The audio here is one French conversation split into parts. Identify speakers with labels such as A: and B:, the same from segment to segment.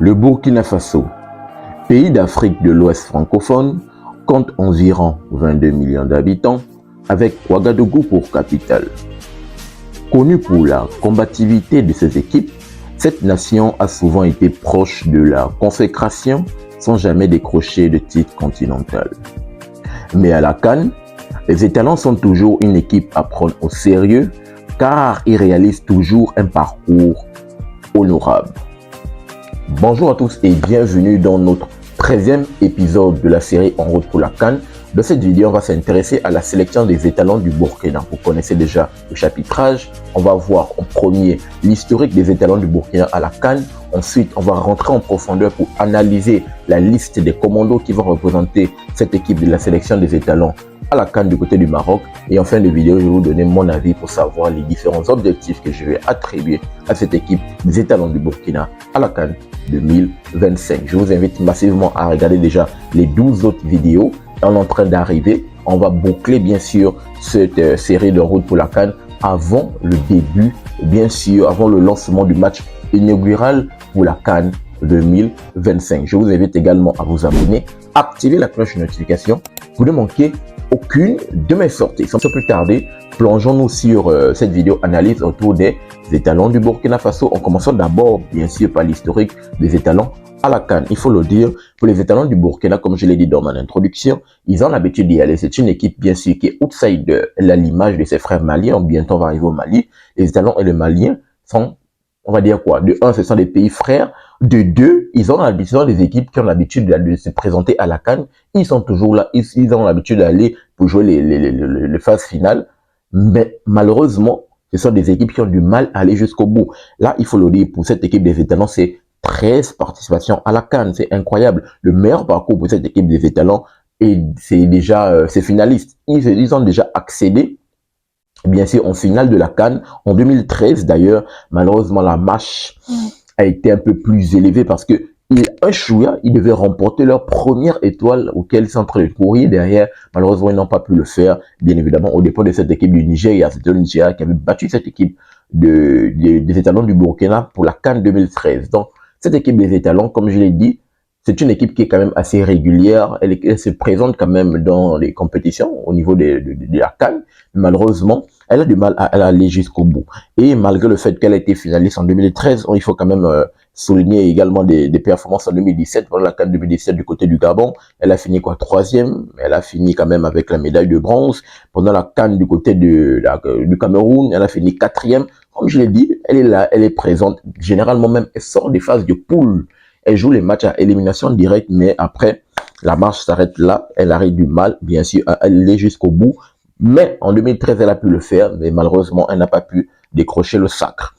A: Le Burkina Faso, pays d'Afrique de l'Ouest francophone, compte environ 22 millions d'habitants, avec Ouagadougou pour capitale. Connue pour la combativité de ses équipes, cette nation a souvent été proche de la consécration sans jamais décrocher de titre continental. Mais à la CAN, les étalons sont toujours une équipe à prendre au sérieux car ils réalisent toujours un parcours honorable. Bonjour à tous et bienvenue dans notre 13e épisode de la série En route pour la CAN. Dans cette vidéo, on va s'intéresser à la sélection des étalons du Burkina. Vous connaissez déjà le chapitrage. On va voir en premier l'historique des étalons du Burkina à la CAN. Ensuite, on va rentrer en profondeur pour analyser la liste des commandos qui vont représenter cette équipe de la sélection des étalons à la CAN du côté du Maroc. Et en fin de vidéo, je vais vous donner mon avis pour savoir les différents objectifs que je vais attribuer à cette équipe des étalons du Burkina à la CAN 2025. Je vous invite massivement à regarder déjà les 12 autres vidéos. On est en train d'arriver. On va boucler bien sûr cette série de route pour la CAN avant le début, bien sûr, avant le lancement du match inaugural pour la CAN 2025. Je vous invite également à vous abonner, activer la cloche de notification pour ne manquer aucune de mes sorties. Sans plus tarder, plongeons-nous sur cette vidéo analyse autour des étalons du Burkina Faso, en commençant d'abord bien sûr par l'historique des étalons à la CAN. Il faut le dire, pour les étalons du Burkina, comme je l'ai dit dans mon introduction, ils ont l'habitude d'y aller. C'est une équipe bien sûr qui est outsider, elle a l'image de ses frères maliens. Bientôt on va arriver au Mali. Les étalons et les Maliens sont, on va dire quoi, de un, ce sont des pays frères. De deux, ils ont des équipes qui ont l'habitude de se présenter à la CAN. Ils sont toujours là, ils ont l'habitude d'aller pour jouer les phases finales. Mais malheureusement, ce sont des équipes qui ont du mal à aller jusqu'au bout. Là, il faut le dire, pour cette équipe des étalons, c'est 13 participations à la CAN. C'est incroyable. Le meilleur parcours pour cette équipe des étalons, et c'est déjà ces finalistes. Ils ont déjà accédé, bien sûr, en finale de la CAN en 2013. D'ailleurs, malheureusement, la marche a été un peu plus élevée parce que un chouïa, ils devaient remporter leur première étoile auquel ils sont en train de courir derrière. Malheureusement, ils n'ont pas pu le faire. Bien évidemment, au départ de cette équipe du Nigeria, c'était le Nigeria qui avait battu cette équipe des étalons du Burkina pour la CAN 2013. Donc, cette équipe des étalons, comme je l'ai dit, c'est une équipe qui est quand même assez régulière. Elle se présente quand même dans les compétitions au niveau de la CAN. Malheureusement, elle a du mal à aller jusqu'au bout. Et malgré le fait qu'elle a été finaliste en 2013, il faut quand même souligner également des performances en 2017. Voilà la CAN 2017 du côté du Gabon. Elle a fini quoi, 3e. Elle a fini quand même avec la médaille de bronze. Pendant la CAN du côté du Cameroun, elle a fini 4e. Comme je l'ai dit, elle est là, elle est présente. Généralement même, elle sort des phases de poule. Elle joue les matchs à élimination directe, mais après, la marche s'arrête là. Elle arrive du mal, bien sûr, à aller jusqu'au bout. Mais en 2013, elle a pu le faire, mais malheureusement, elle n'a pas pu décrocher le sacre.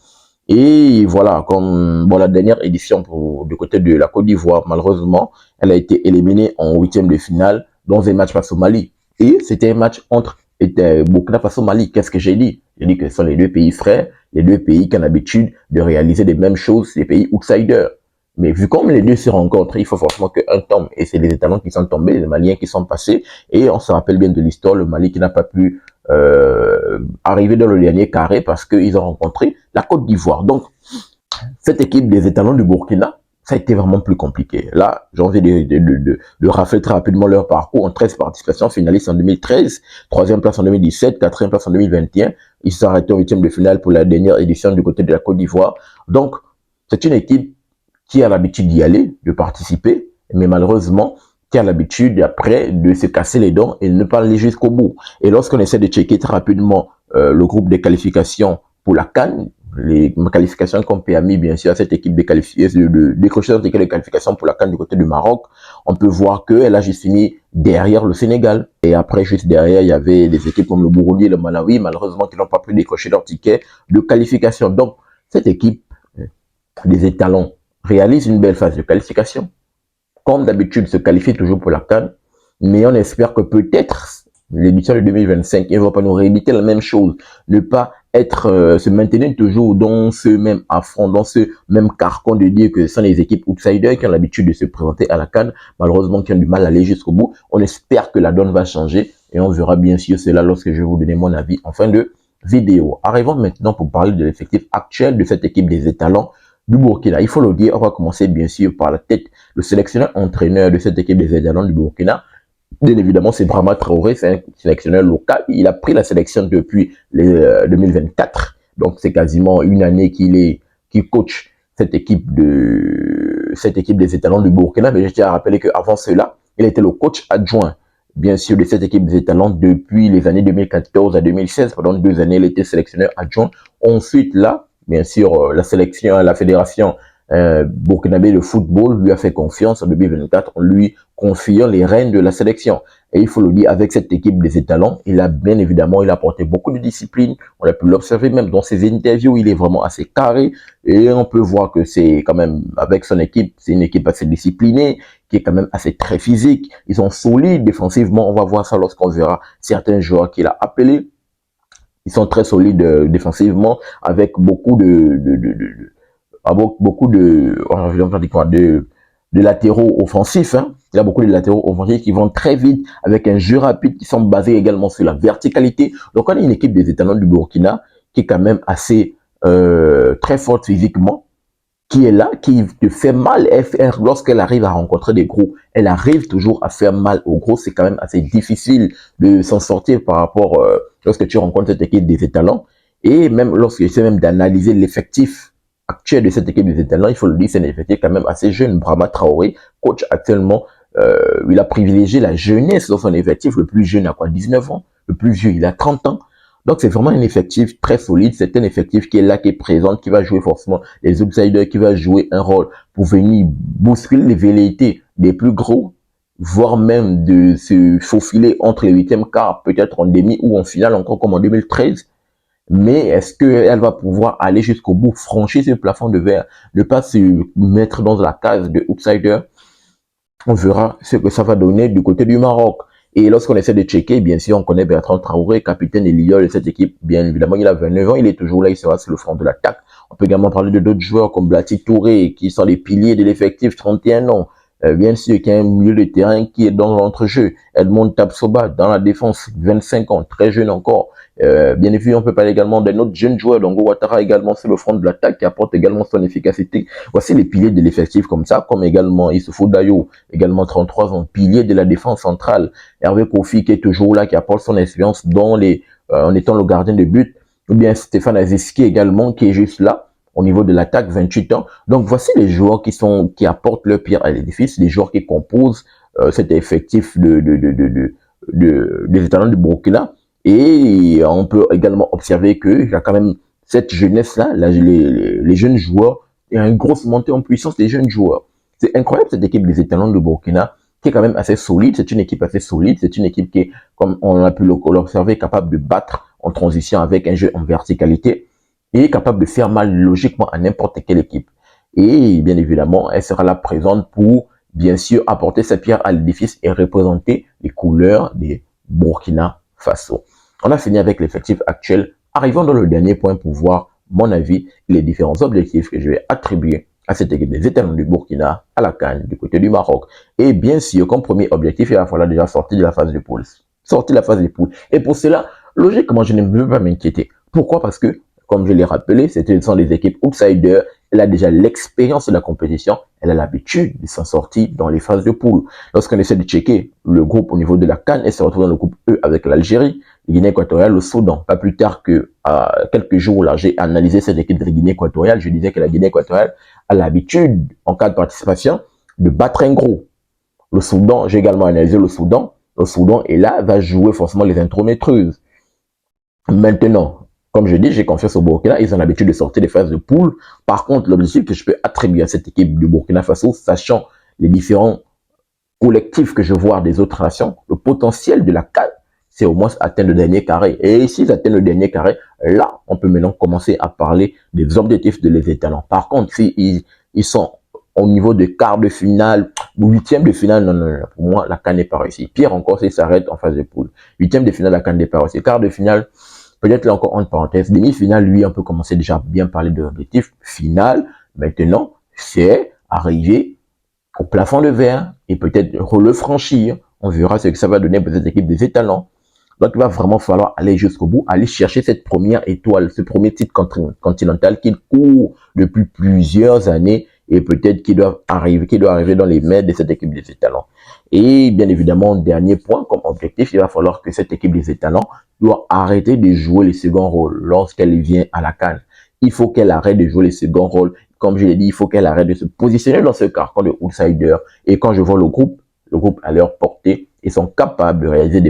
A: Et voilà, comme la dernière édition du côté de la Côte d'Ivoire, malheureusement, elle a été éliminée en 8e de finale dans un match face au Mali. Et c'était un match entre Burkina Faso-Mali. Qu'est-ce que j'ai dit? J'ai dit que ce sont les deux pays frères, les deux pays qui ont l'habitude de réaliser les mêmes choses, les pays outsiders. Mais vu comme les deux se rencontrent, il faut forcément qu'un tombe. Et c'est les étalons qui sont tombés, les Maliens qui sont passés. Et on se rappelle bien de l'histoire, le Mali qui n'a pas pu arriver dans le dernier carré parce qu'ils ont rencontré la Côte d'Ivoire. Donc, cette équipe des étalons du Burkina, ça a été vraiment plus compliqué. Là, j'ai envie de rafler très rapidement leur parcours en 13 participations, finalistes en 2013, 3e place en 2017, 4e place en 2021. Ils se sont arrêtés en 8e de finale pour la dernière édition du côté de la Côte d'Ivoire. Donc, c'est une équipe qui a l'habitude d'y aller, de participer, mais malheureusement, qui a l'habitude après de se casser les dents et de ne pas aller jusqu'au bout. Et lorsqu'on essaie de checker très rapidement le groupe des qualifications pour la CAN, les qualifications qu'on peut permis bien sûr à cette équipe de décrocher cette équipe de qualification pour la CAN du côté du Maroc, on peut voir qu'elle a juste fini derrière le Sénégal. Et après, juste derrière, il y avait des équipes comme le Burundi et le Malawi, malheureusement, qui n'ont pas pu décrocher leur ticket de qualification. Donc, cette équipe des étalons réalise une belle phase de qualification. Comme d'habitude, se qualifie toujours pour la CAN, mais on espère que peut-être l'édition de 2025, ils ne vont pas nous rééditer la même chose, ne pas se maintenir toujours dans ce même affront, dans ce même carcan de dire que ce sont les équipes outsiders qui ont l'habitude de se présenter à la CAN, malheureusement qui ont du mal à aller jusqu'au bout. On espère que la donne va changer et on verra bien sûr cela lorsque je vais vous donner mon avis en fin de vidéo. Arrivons maintenant pour parler de l'effectif actuel de cette équipe des étalons du Burkina. Il faut le dire, on va commencer bien sûr par la tête. Le sélectionneur entraîneur de cette équipe des étalons du Burkina, bien évidemment, c'est Brahma Traoré, c'est un sélectionneur local. Il a pris la sélection depuis 2024. Donc, c'est quasiment une année qu'il coach cette équipe des étalons du Burkina. Mais je tiens à rappeler qu'avant cela, il était le coach adjoint, bien sûr, de cette équipe des étalons depuis les années 2014 à 2016. Pendant 2 années, il était sélectionneur adjoint. Ensuite, là, bien sûr, la fédération burkinabé de football lui a fait confiance en 2024 en lui confiant les rênes de la sélection. Et il faut le dire, avec cette équipe des étalons, il a bien évidemment, il a apporté beaucoup de discipline. On a pu l'observer même dans ses interviews, il est vraiment assez carré. Et on peut voir que c'est quand même, avec son équipe, c'est une équipe assez disciplinée, qui est quand même assez très physique. Ils sont solides défensivement. On va voir ça lorsqu'on verra certains joueurs qu'il a appelés. Ils sont très solides défensivement, avec beaucoup de latéraux offensifs. Hein. Il y a beaucoup de latéraux offensifs qui vont très vite, avec un jeu rapide, qui sont basés également sur la verticalité. Donc, on a une équipe des étalons du Burkina qui est quand même assez très forte physiquement, qui est là, qui te fait mal. Lorsqu'elle arrive à rencontrer des gros, elle arrive toujours à faire mal aux gros. C'est quand même assez difficile de s'en sortir par rapport lorsque tu rencontres cette équipe des étalons. Et même lorsque j'essaie même d'analyser l'effectif actuel de cette équipe des étalons, il faut le dire, c'est un effectif quand même assez jeune. Brahma Traoré, coach actuellement, il a privilégié la jeunesse dans son effectif. Le plus jeune a quoi, 19 ans. Le plus vieux, il a 30 ans. Donc, c'est vraiment un effectif très solide. C'est un effectif qui est là, qui est présent, qui va jouer forcément les outsiders, qui va jouer un rôle pour venir bousculer les velléités des plus gros, voire même de se faufiler entre les 8e quarts, peut-être en demi ou en finale, encore comme en 2013. Mais est-ce qu'elle va pouvoir aller jusqu'au bout, franchir ce plafond de verre, ne pas se mettre dans la case de outsider? On verra ce que ça va donner du côté du Maroc. Et lorsqu'on essaie de checker, bien sûr, on connaît Bertrand Traoré, capitaine et leader de cette équipe. Bien évidemment, il a 29 ans, il est toujours là, il sera sur le front de l'attaque. On peut également parler de d'autres joueurs comme Blati Touré, qui sont les piliers de l'effectif, 31 ans. Bien sûr, qui a un milieu de terrain qui est dans l'entrejeu. Edmond Tapsoba, dans la défense, 25 ans, très jeune encore. Bien évidemment, on peut parler également d'un autre jeune joueur, Dongo Ouattara, également sur le front de l'attaque, qui apporte également son efficacité. Voici les piliers de l'effectif comme ça, comme également Issoufou Dayo, également 33 ans, pilier de la défense centrale. Hervé Kofi, qui est toujours là, qui apporte son expérience en étant le gardien de but. Ou bien Stéphane Aziski également, qui est juste là, au niveau de l'attaque, 28 ans. Donc, voici les joueurs qui apportent leur pierre à l'édifice, les joueurs qui composent cet effectif des étalons du Burkina. Et on peut également observer qu'il y a quand même cette jeunesse-là, les jeunes joueurs, il y a une grosse montée en puissance des jeunes joueurs. C'est incroyable cette équipe des étalons du Burkina, qui est quand même assez solide. C'est une équipe assez solide. C'est une équipe qui est, comme on a pu l'observer, capable de battre en transition avec un jeu en verticalité et capable de faire mal logiquement à n'importe quelle équipe. Et bien évidemment, elle sera là présente pour, bien sûr, apporter sa pierre à l'édifice et représenter les couleurs des Burkina Faso. On a fini avec l'effectif actuel. Arrivons dans le dernier point pour voir mon avis et les différents objectifs que je vais attribuer à cette équipe des étalons du Burkina à la CAN du côté du Maroc. Et bien sûr, comme premier objectif, il va falloir déjà sortir de la phase de poule. Sortir de la phase de poule. Et pour cela, logiquement, je ne veux pas m'inquiéter. Pourquoi? Parce que, comme je l'ai rappelé, ce sont des équipes outsiders. Elle a déjà l'expérience de la compétition. Elle a l'habitude de s'en sortir dans les phases de poule. Lorsqu'on essaie de checker le groupe au niveau de la CAN, elle se retrouve dans le groupe E avec l'Algérie, la Guinée équatoriale, le Soudan. Pas plus tard que quelques jours là, j'ai analysé cette équipe de la Guinée équatoriale. Je disais que la Guinée équatoriale a l'habitude, en cas de participation, de battre un gros. Le Soudan, j'ai également analysé le Soudan. Le Soudan est là, va jouer forcément les intrométreuses. Maintenant, comme je dis, j'ai confiance au Burkina. Ils ont l'habitude de sortir des phases de poule. Par contre, l'objectif que je peux attribuer à cette équipe du Burkina Faso, sachant les différents collectifs que je vois des autres nations, le potentiel de la CAN, c'est au moins atteindre le dernier carré. Et s'ils atteignent le dernier carré, là, on peut maintenant commencer à parler des objectifs de les étalons. Par contre, s'ils sont au niveau de quart de finale, ou 8e de finale, non. Pour moi, la CAN n'est pas réussie. Pire encore, s'ils s'arrêtent en phase de poule. 8e de finale, la CAN n'est pas réussie. Quart de finale, peut-être là encore en parenthèse. Demi-finale, lui, on peut commencer déjà à bien parler de l'objectif final. Maintenant, c'est arriver au plafond de verre et peut-être le franchir. On verra ce que ça va donner pour cette équipe des étalons. Donc, il va vraiment falloir aller jusqu'au bout, aller chercher cette première étoile, ce premier titre continental qu'il court depuis plusieurs années et peut-être qu'il doit arriver dans les mains de cette équipe des Étalons. Et bien évidemment, dernier point comme objectif, il va falloir que cette équipe des Étalons doit arrêter de jouer les seconds rôles lorsqu'elle vient à la CAN. Il faut qu'elle arrête de jouer les seconds rôles. Comme je l'ai dit, il faut qu'elle arrête de se positionner dans ce carcan de outsider. Et quand je vois le groupe à leur portée, ils sont capables de réaliser de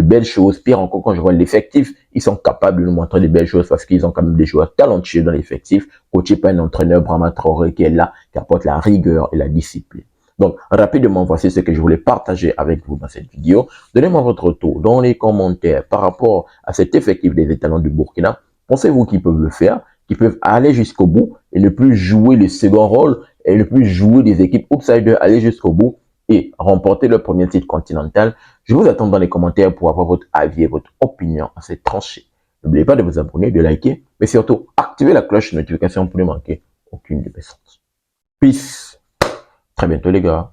A: belles choses. Pire encore, quand je vois l'effectif, ils sont capables de nous montrer de belles choses parce qu'ils ont quand même des joueurs talentueux dans l'effectif, coachés par un entraîneur, Brahma Traoré, qui est là, qui apporte la rigueur et la discipline. Donc, rapidement, voici ce que je voulais partager avec vous dans cette vidéo. Donnez-moi votre retour dans les commentaires par rapport à cet effectif des Étalons du Burkina. Pensez-vous qu'ils peuvent le faire, qu'ils peuvent aller jusqu'au bout et ne plus jouer le second rôle et ne plus jouer des équipes outsiders, aller jusqu'au bout et remporter le premier titre continental? Je vous attends dans les commentaires pour avoir votre avis et votre opinion à cette tranchée. N'oubliez pas de vous abonner, de liker, mais surtout, activez la cloche de notification pour ne manquer aucune de mes sorties. Peace. Très bientôt les gars.